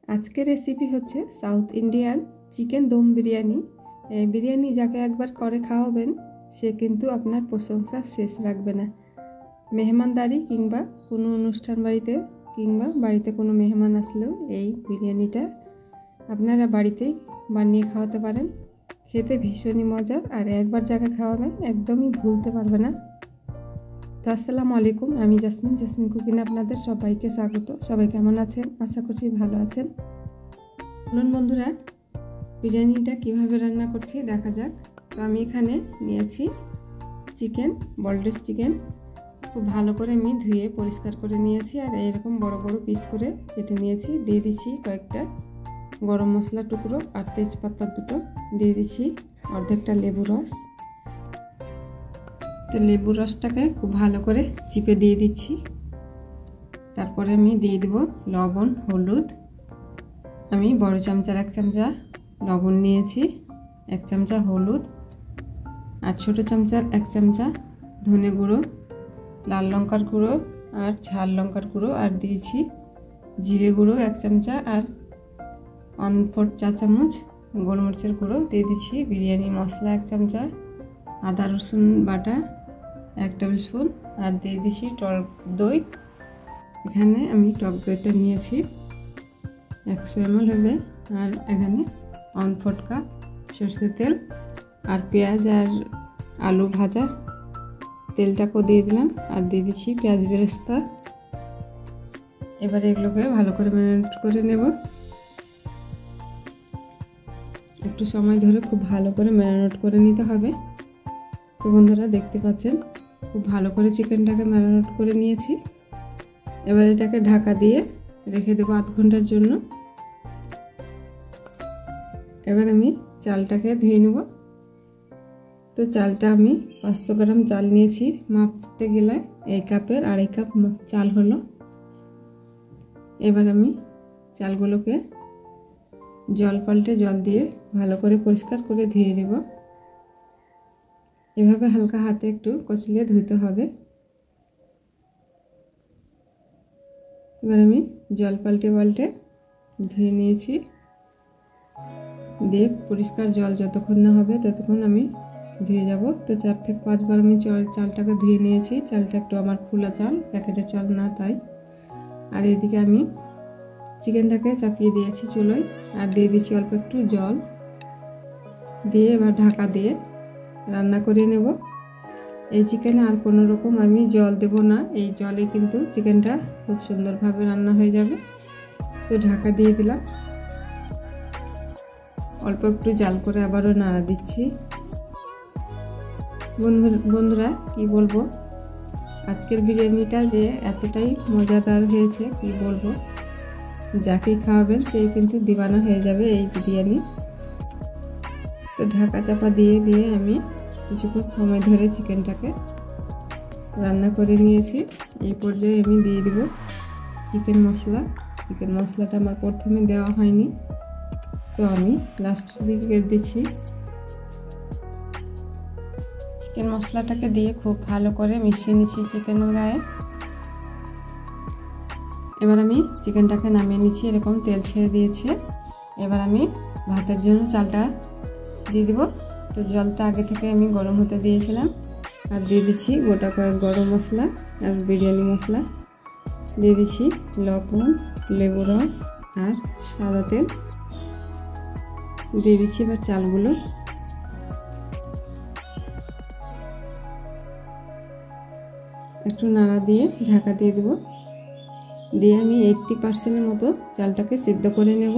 আজকের রেসিপি হচ্ছে south Indian chicken dum biryani. এই বিরিয়ানি যাকে একবার করে খাওয়াবেন সে কিন্তু আপনার প্রশংসা শেষ রাখবে না। মেহমানদারি কিংবা কোনো অনুষ্ঠান বাড়িতে কিংবা বাড়িতে কোনো মেহমান আসলেও এই বিরিয়ানিটা আপনারা বাড়িতেই বানিয়ে খাওয়াতে পারেন। খেতে ভীষণই মজার, আর একবার যাকে খাওয়াবেন একদমই ভুলতে পারবে না। তো আসসালামু আলাইকুম, আমি জাসমিন কুকিংয়ে আপনাদের সবাইকে স্বাগত। সবাই কেমন আছেন? আশা করছি ভালো আছেন। চলুন বন্ধুরা, বিরিয়ানিটা কিভাবে রান্না করছি দেখা যাক। তো আমি এখানে নিয়েছি চিকেন, বলডেস চিকেন। খুব ভালো করে আমি ধুয়ে পরিষ্কার করে নিয়েছি, আর এরকম বড় বড় পিস করে কেটে নিয়েছি। দিয়ে দিচ্ছি কয়েকটা গরম মশলা টুকরো আর তেজপাতা দুটো। দিয়ে দিচ্ছি অর্ধেকটা লেবু রস। তো লেবু রসটাকে খুব ভালো করে চিপে দিয়ে দিচ্ছি। তারপরে আমি দিয়ে দেব লবণ, হলুদ। আমি বড় চামচার 1 চামচা লবণ নিয়েছি, 1 চামচা হলুদ, আর ছোটো চামচার 1 চামচা ধনে গুঁড়ো, লাল লঙ্কার গুঁড়ো আর ঝাল লঙ্কার গুঁড়ো, আর দিয়েছি জিরে গুঁড়ো 1 চামচা, আর 1/4 চা চামচ গোলমরিচের গুঁড়ো। দিয়ে দিচ্ছি বিরিয়ানি মশলা 1 চামচা, আদা রসুন বাটা 1 টেবিল স্পুন, আর দিয়ে দিচ্ছি টক দই। এখানে আমি টক দইটা নিয়েছি 100 ml হবে, আর এখানে 1/4 কাপ সরষের তেল, আর পেঁয়াজ আর আলু ভাজা তেলটাকেও দিয়ে দিলাম, আর দিয়ে দিচ্ছি পেঁয়াজ বেরেস্তা। এবারে এগুলোকে ভালো করে ম্যারিনেট করে নেব। একটু সময় ধরে খুব ভালো করে ম্যারিনেট করে নিতে হবে। তো বন্ধুরা দেখতে পাচ্ছেন খুব ভালো করে চিকেনটাকে ম্যারিনেট করে নিয়েছি। এবার এটাকে ঢাকা দিয়ে রেখে দেবো আধ ঘন্টার জন্য। এবার আমি চালটাকে ধুয়ে নেব। তো চালটা আমি 500 গ্রাম চাল নিয়েছি। মাপতে গেলে এই কাপের 2.5 কাপ চাল হলো। এবার আমি চালগুলোকে জল পাল্টে জল দিয়ে ভালো করে পরিষ্কার করে ধুয়ে নেব। এভাবে হালকা হাতে একটু কচলিয়ে ধুতে হবে। এবার আমি জল পাল্টে ধুয়ে নিয়েছি। দিয়ে পরিষ্কার জল যতক্ষণ না হবে ততক্ষণ আমি ধুয়ে যাব। তো 4 থেকে 5 বার আমি চালটাকে ধুয়ে নিয়েছি। চালটা একটু আমার খোলা চাল, প্যাকেটের চাল না তাই। আর এদিকে আমি চিকেনটাকে চাপিয়ে দিয়েছি চুলোয়, আর দিয়ে দিচ্ছি অল্প একটু জল দিয়ে এবার ঢাকা দিয়ে রান্না করে নেব। এই চিকেনে আর কোনো রকম আমি জল দেব না, এই জলে কিন্তু চিকেনটা খুব সুন্দরভাবে রান্না হয়ে যাবে। তো ঢাকা দিয়ে দিলাম, অল্প একটু জাল করে আবারও নাড়া দিচ্ছি। বন্ধুরা কি বলবো, আজকের বিরিয়ানিটা যে এতটাই মজাদার হয়েছে কি বলবো, যাকে খাওয়াবেন সে কিন্তু দিওয়ানা হয়ে যাবে এই বিরিয়ানি। তো ঢাকা চাপা দিয়ে আমি কিছুক্ষণ সময় ধরে চিকেনটাকে রান্না করে নিয়েছি। এই পর্যায়ে আমি দিয়ে দিব চিকেন মশলা। চিকেন মশলাটা আমার প্রথমে দেওয়া হয়নি, তো আমি লাস্টের দিকে দিচ্ছি। চিকেন মশলাটাকে দিয়ে খুব ভালো করে মিশিয়ে নিচ্ছি চিকেনের গায়ে। এবার আমি চিকেনটাকে নামিয়ে নিচ্ছি, এরকম তেল ছেড়ে দিয়েছে। এবার আমি ভাতের জন্য চালটা দিয়ে দিব। তো জলটা আগে থেকে আমি গরম হতে দিয়েছিলাম, আর দিয়ে দিচ্ছি গোটা কয়েক গরম মশলা আর বিরিয়ানি মশলা। দিয়ে দিচ্ছি লবণ, লেবু রস আর সাদা তেল। দিয়ে দিচ্ছি এবার চালগুলো। একটু নাড়া দিয়ে ঢাকা দিয়ে দেব। দিয়ে আমি 80% মতো চালটাকে সিদ্ধ করে নেব।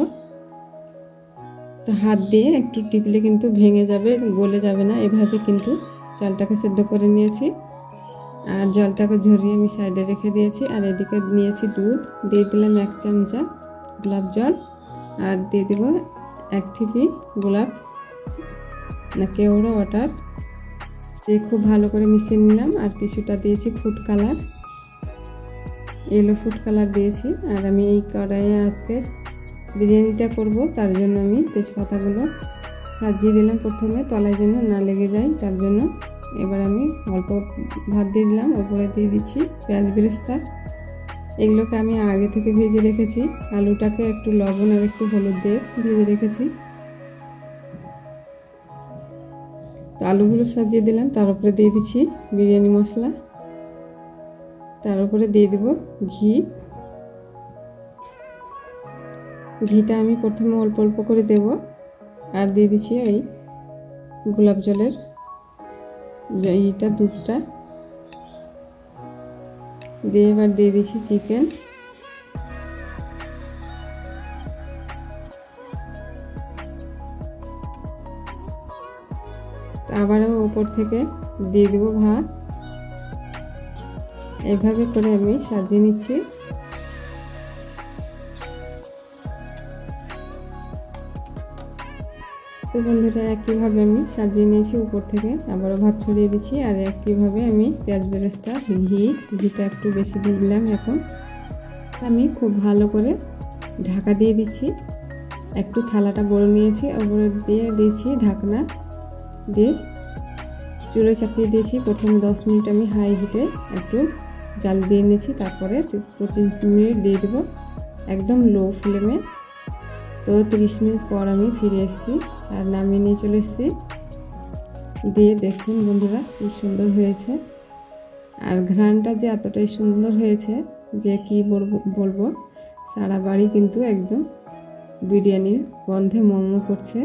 তো হাত দিয়ে একটু টিপলে কিন্তু ভেঙে যাবে, গলে যাবে না। এভাবে কিন্তু চালটাকে সিদ্ধ করে নিয়েছি, আর জলটাকে ঝরিয়ে আমি সাইডে রেখে দিয়েছি। আর এদিকে নিয়েছি দুধ, দিয়ে দিলাম 1 চামচা গোলাপ জল, আর দিয়ে দেব 1 ঠিপি গোলাপ না কেওড়া ওয়াটার। দিয়ে খুব ভালো করে মিশিয়ে নিলাম। আর কিছুটা দিয়েছি food colour, yellow food colour দিয়েছি। আর আমি এই কড়াইয়ে আজকে বিরিয়ানিটা করব, তার জন্য আমি তেজপাতাগুলো সাজিয়ে দিলাম প্রথমে, তলায় যেন না লেগে যায় তার জন্য। এবার আমি অল্প ভাত দিয়ে দিলাম, ওপরে দিয়ে দিচ্ছি পেঁয়াজ বেরেস্তা। এগুলোকে আমি আগে থেকে ভেজে রেখেছি। আলুটাকে একটু লবণ আর একটু হলুদ দিয়ে ভেজে রেখেছি। তো আলুগুলো সাজিয়ে দিলাম, তার উপরে দিয়ে দিচ্ছি বিরিয়ানি মশলা, তার উপরে দিয়ে দেব ঘি। ঘিটা আমি প্রথমে অল্প অল্প করে দেব, আর দিয়ে দিচ্ছি ওই গোলাপ জলের দুধটা দিয়ে এবার দিয়ে দিচ্ছি চিকেন। আবারও উপর থেকে দিয়ে দেব ভাত। এভাবে করে আমি সাজিয়ে নিচ্ছি। তো বন্ধুরা একইভাবে আমি সাজিয়ে নিয়েছি, উপর থেকে আবারও ভাত ছড়িয়ে দিচ্ছি। আর একইভাবে আমি পেঁয়াজ বেরেস্তা ঘিটা একটু বেশি দিয়ে দিলাম। এখন আমি খুব ভালো করে ঢাকা দিয়ে দিচ্ছি। একটু থালাটা বড় নিয়েছি, ওপরে দিয়ে দিয়েছি ঢাকনা দিয়ে চুলো চাপিয়ে দিয়েছি। প্রথমে 10 মিনিট আমি হাই হিটে একটু জাল দিয়ে নিয়েছি, তারপরে 25 মিনিট দিয়ে দেবো একদম লো ফ্লেমে। তো 30 মিনিট পর আমি ফিরে এসেছি আর নামিয়ে নিয়ে চলে এসেছি। দিয়ে দেখুন বন্ধুরা কি সুন্দর হয়েছে, আর ঘ্রাণটা যে এতটাই সুন্দর হয়েছে যে কি বলবো, সারা বাড়ি কিন্তু একদম বিরিয়ানির গন্ধে মোমো করছে।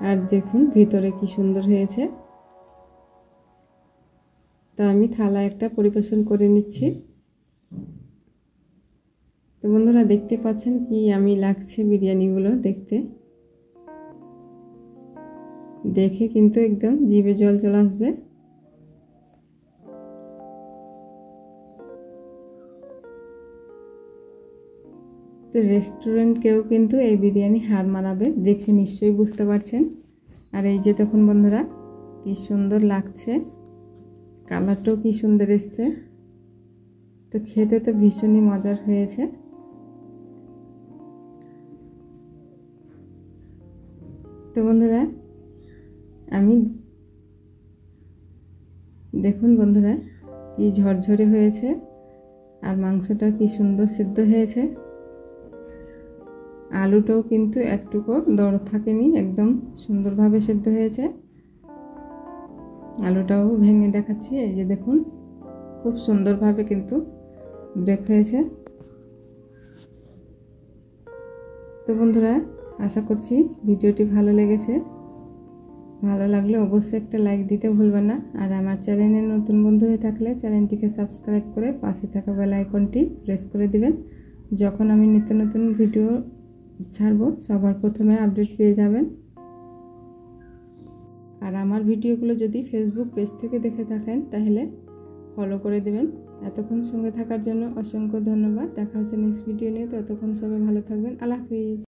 আর দেখুন ভিতরে কি সুন্দর হয়েছে। তা আমি থালা একটা পরিবেশন করে নিচ্ছি। তো বন্ধুরা দেখতে পাচ্ছেন কি আমি লাগছে বিরিয়ানিগুলো দেখতে, দেখে কিন্তু একদম জিভে জল চলে আসবে। তো রেস্টুরেন্ট কেউ কিন্তু এই বিরিয়ানি হার মানাবে, দেখে নিশ্চয়ই বুঝতে পারছেন। আর এই যে দেখুন বন্ধুরা কি সুন্দর লাগছে, কালারটাও কি সুন্দর এসছে। তো খেতে তো ভীষণই মজার হয়েছে। তো বন্ধুরা আমি দেখুন বন্ধুরা কি ঝরঝরে হয়েছে, আর মাংসটা কি সুন্দর সিদ্ধ হয়েছে। আলুটাও কিন্তু একটুকু দর থাকেনি, একদম সুন্দরভাবে সিদ্ধ হয়েছে। আলুটাও ভেঙে দেখাচ্ছি, এই যে দেখুন খুব সুন্দরভাবে কিন্তু ব্রেক হয়েছে। তো বন্ধুরা আশা করছি ভিডিওটি ভালো লেগেছে। ভালো লাগলে অবশ্যই একটা লাইক দিতে ভুলবেন না। আর আমার চ্যানেলে নতুন বন্ধু হয়ে থাকলে চ্যানেলটিকে সাবস্ক্রাইব করে পাশে থাকা বেল আইকনটি প্রেস করে দিবেন। যখন আমি নিত্য নতুন ভিডিও ছাড়বো সবার প্রথমে আপডেট পেয়ে যাবেন। আর আমার ভিডিওগুলো যদি ফেসবুক পেজ থেকে দেখে থাকেন তাহলে ফলো করে দেবেন। এতক্ষণ সঙ্গে থাকার জন্য অসংখ্য ধন্যবাদ। দেখা হচ্ছে নেক্সট ভিডিও নিয়ে। ততক্ষণ সবাই ভালো থাকবেন। আল্লাহ হাফিজ।